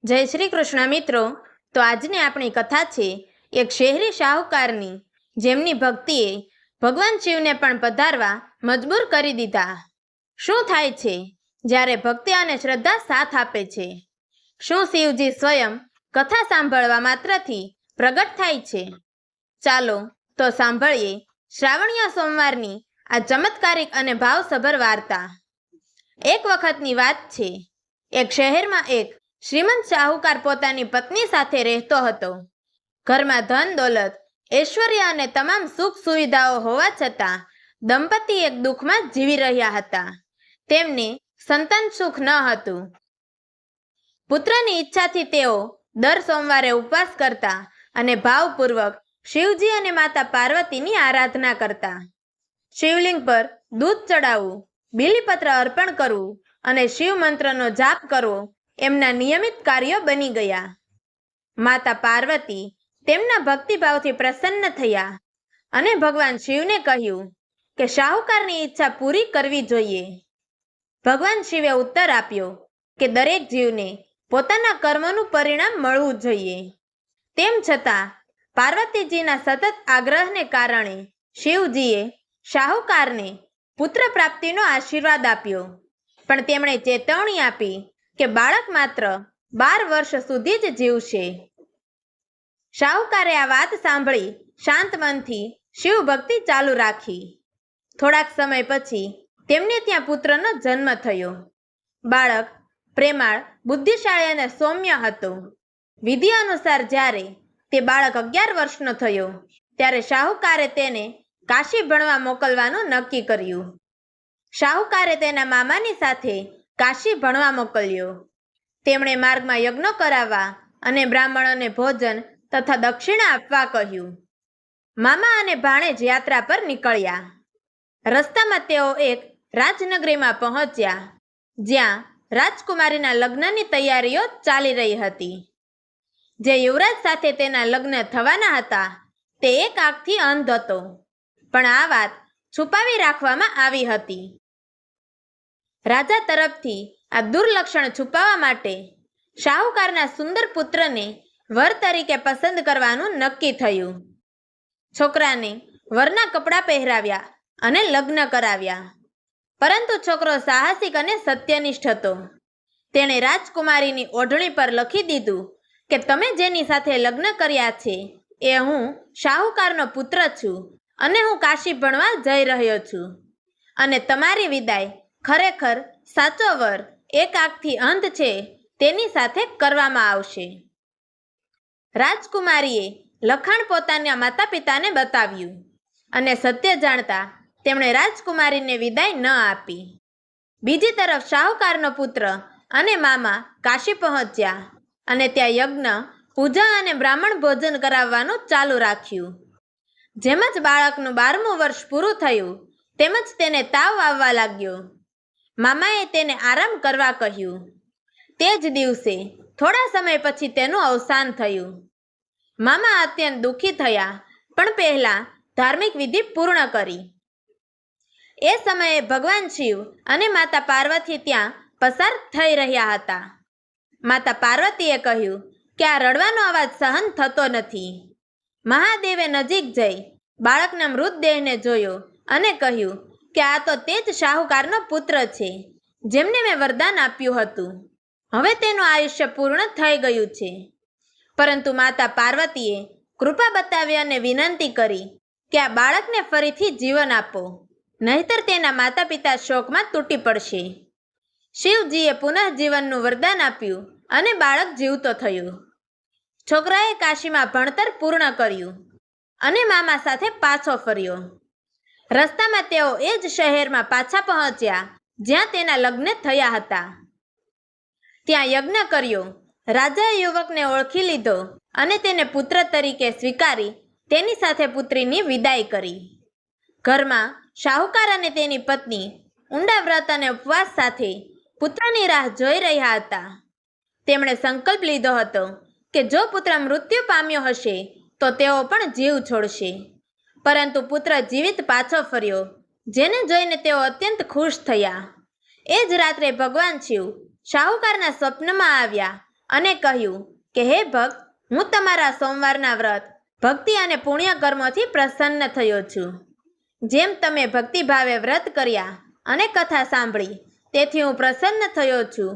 જય શ્રી કૃષ્ણ મિત્રો. તો આજની આપણી કથા છે એક શહેરી શાહુકારની, જેમની ભક્તિએ ભગવાન શિવને પણ પધારવા મજબૂર કરી દીધા. શું થાય છે જ્યારે ભક્તિ અને શ્રદ્ધા સાથ આપે છે? શું શિવજી સ્વયં કથા સાંભળવા માત્રથી પ્રગટ થાય છે? ચાલો તો સાંભળીએ શ્રાવણીય સોમવારની આ ચમત્કારિક અને ભાવસભર વાર્તા. એક વખતની વાત છે. એક શહેરમાં એક શ્રીમંત શાહુકાર પોતાની પત્ની સાથે રહેતો હતો. ઘરમાં ધન દોલત, ઐશ્વર્ય અને તમામ સુખ સુવિધાઓ હોવા છતાં દંપતી એક દુઃખમાં જીવી રહ્યા હતા. તેમને સંતાન સુખ ન હતું. પુત્રની ઈચ્છાથી તેઓ દર સોમવારે ઉપવાસ કરતા અને ભાવપૂર્વક શિવજી અને માતા પાર્વતીની આરાધના કરતા. શિવલિંગ પર દૂધ ચડાવવું, બીલીપત્ર અર્પણ કરવું અને શિવ મંત્રનો જાપ કરવો એમના નિયમિત કાર્યો બની ગયા. માતા પાર્વતી તેમના ભક્તિભાવથી પ્રસન્ન થયા અને ભગવાન શિવને કહ્યું કે શાહુકારની ઈચ્છા પૂરી કરવી જોઈએ. ભગવાન શિવે ઉત્તર આપ્યો કે દરેક જીવને પોતાના કર્મોનું પરિણામ મળવું જોઈએ. તેમ છતાં પાર્વતીજીના સતત આગ્રહને કારણે શિવજીએ શાહુકારને પુત્ર પ્રાપ્તિનો આશીર્વાદ આપ્યો, પણ તેમણે ચેતવણી આપી કે બાળક માત્ર 12 વર્ષ સુધી જ જીવશે. શાહુકારે આ વાત સાંભળી શાંત મનથી શિવ ભક્તિ ચાલુ રાખી. થોડાક સમય પછી તેમને ત્યાં પુત્રનો જન્મ થયો. બાળક પ્રેમાળ, બુદ્ધિશાળી અને સૌમ્ય હતો. વિધિ અનુસાર જ્યારે તે બાળક 11 વર્ષનો થયો ત્યારે શાહુકારે તેને કાશી ભણવા મોકલવાનું નક્કી કર્યું. શાહુકારે તેના મામાની સાથે કાશી ભણવા મોકલ્યો. તેમણે માર્ગમાં યજ્ઞો કરાવવા અને બ્રાહ્મણોને ભોજન તથા દક્ષિણા આપવા કહ્યું. મામા અને ભાણેજ યાત્રા પર નીકળ્યા. રસ્તામાં તેઓ એક રાજનગરીમાં પહોંચ્યા, જ્યાં રાજકુમારીના લગ્નની તૈયારીઓ ચાલી રહી હતી. જે યુવરાજ સાથે તેના લગ્ન થવાના હતા તે એક આંખથી અંધ હતો, પણ આ વાત છુપાવી રાખવામાં આવી હતી. રાજા તરફથી આ દુર્લક્ષણ છુપાવવા માટે શાહુકારના સુંદર પુત્રને વર તરીકે પસંદ કરવાનું નક્કી થયું. છોકરાને વરના કપડાં પહેરાવ્યા અને લગ્ન કરાવ્યા. પરંતુ છોકરો સાહસિક અને સત્યનિષ્ઠ હતો. તેણે રાજકુમારીની ઓઢણી પર લખી દીધું કે તમે જેની સાથે લગ્ન કર્યા છે એ હું શાહુકારનો પુત્ર છું અને હું કાશી ભણવા જઈ રહ્યો છું, અને તમારી વિદાય ખરેખર સાચો વર એક આંખથી અંધ છે તેની સાથે કરવામાં આવશે. રાજકુમારીએ લખાણ પોતાના માતા પિતાને બતાવ્યું અને સત્ય જાણતા તેમણે રાજકુમારીને વિદાય ન આપી. બીજી તરફ શાહુકારનો પુત્ર અને મામા કાશી પહોંચ્યા અને ત્યાં યજ્ઞ, પૂજા અને બ્રાહ્મણ ભોજન કરાવવાનું ચાલુ રાખ્યું. જેમ જ બાળકનું 12મું વર્ષ પૂરું થયું તેમજ તેને તાવ આવવા લાગ્યો. મામાએ તેને આરામ કરવા કહ્યું. તે જ દિવસે થોડા સમય પછી તેનું અવસાન થયું. મામા અત્યંત દુઃખી થયા, પણ પહેલા ધાર્મિક વિધિ પૂર્ણ કરી. એ સમયે ભગવાન શિવ અને માતા પાર્વતી ત્યાં પસાર થઈ રહ્યા હતા. માતા પાર્વતીએ કહ્યું કે આ રડવાનો અવાજ સહન થતો નથી. મહાદેવે નજીક જઈ બાળકના મૃતદેહને જોયો અને કહ્યું કે આ તો તે જ શાહુકારનો પુત્ર છે જેમને મેં વરદાન આપ્યું હતું. હવે તેનું આયુષ્ય પૂર્ણ થઈ ગયું છે. પરંતુ માતા પાર્વતીએ કૃપા બતાવી અને વિનંતી કરી કે આ બાળકને ફરીથી જીવન આપો, નહીતર તેના માતા પિતા શોકમાં તૂટી પડશે. શિવજીએ પુનઃ જીવનનું વરદાન આપ્યું અને બાળક જીવતો થયો. છોકરાએ કાશીમાં ભણતર પૂર્ણ કર્યું અને મામા સાથે પાછો ફર્યો. રસ્તામાં તેઓ એ જ શહેરમાં પાછા પહોંચ્યા જ્યાં તેના લગ્ન થયા હતા. ત્યાં યજ્ઞ કર્યો. રાજાએ યુવકને ઓળખી લીધો અને તેને પુત્ર તરીકે સ્વીકારી તેની સાથે પુત્રીની વિદાય કરી. ઘરમાં શાહુકાર અને તેની પત્ની ઊંડા વ્રત અને ઉપવાસ સાથે પુત્રની રાહ જોઈ રહ્યા હતા. તેમણે સંકલ્પ લીધો હતો કે જો પુત્ર મૃત્યુ પામ્યો હશે તો તેઓ પણ જીવ છોડશે. પરંતુ પુત્ર જીવિત પાછો ફર્યો, જેને જોઈને તેઓ અત્યંત ખુશ થયા. એ જ રાત્રે ભગવાન શિવ શાહુકારના સ્વપ્નમાં આવ્યા અને કહ્યું કે હે ભક્ત, હું તમારા સોમવારના વ્રત, ભક્તિ અને પુણ્ય કર્મોથી પ્રસન્ન થયો છું. જેમ તમે ભક્તિભાવે વ્રત કર્યા અને કથા સાંભળી તેથી હું પ્રસન્ન થયો છું,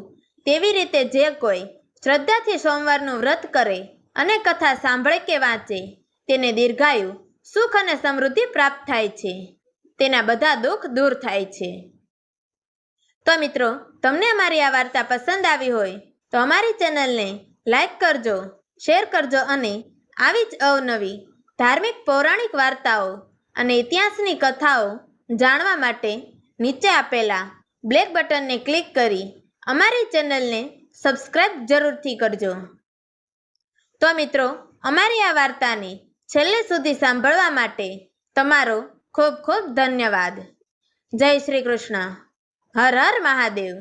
તેવી રીતે જે કોઈ શ્રદ્ધાથી સોમવારનું વ્રત કરે અને કથા સાંભળે કે વાંચે તેને દીર્ઘાયુ, સુખ અને સમૃદ્ધિ પ્રાપ્ત થાય છે. તેના બધા દુઃખ દૂર થાય છે. તો મિત્રો, તમને અમારી આ વાર્તા પસંદ આવી હોય તો અમારી ચેનલને લાઈક કરજો, શેર કરજો અને આવી જ અવનવી ધાર્મિક પૌરાણિક વાર્તાઓ અને ઇતિહાસની કથાઓ જાણવા માટે નીચે આપેલા બ્લેક બટનને ક્લિક કરી અમારી ચેનલને સબસ્ક્રાઈબ જરૂરથી કરજો. તો મિત્રો, અમારી આ વાર્તાને છેલ્લે સુધી સાંભળવા માટે તમારો ખૂબ ખૂબ ધન્યવાદ. જય શ્રી કૃષ્ણ. હર હર મહાદેવ.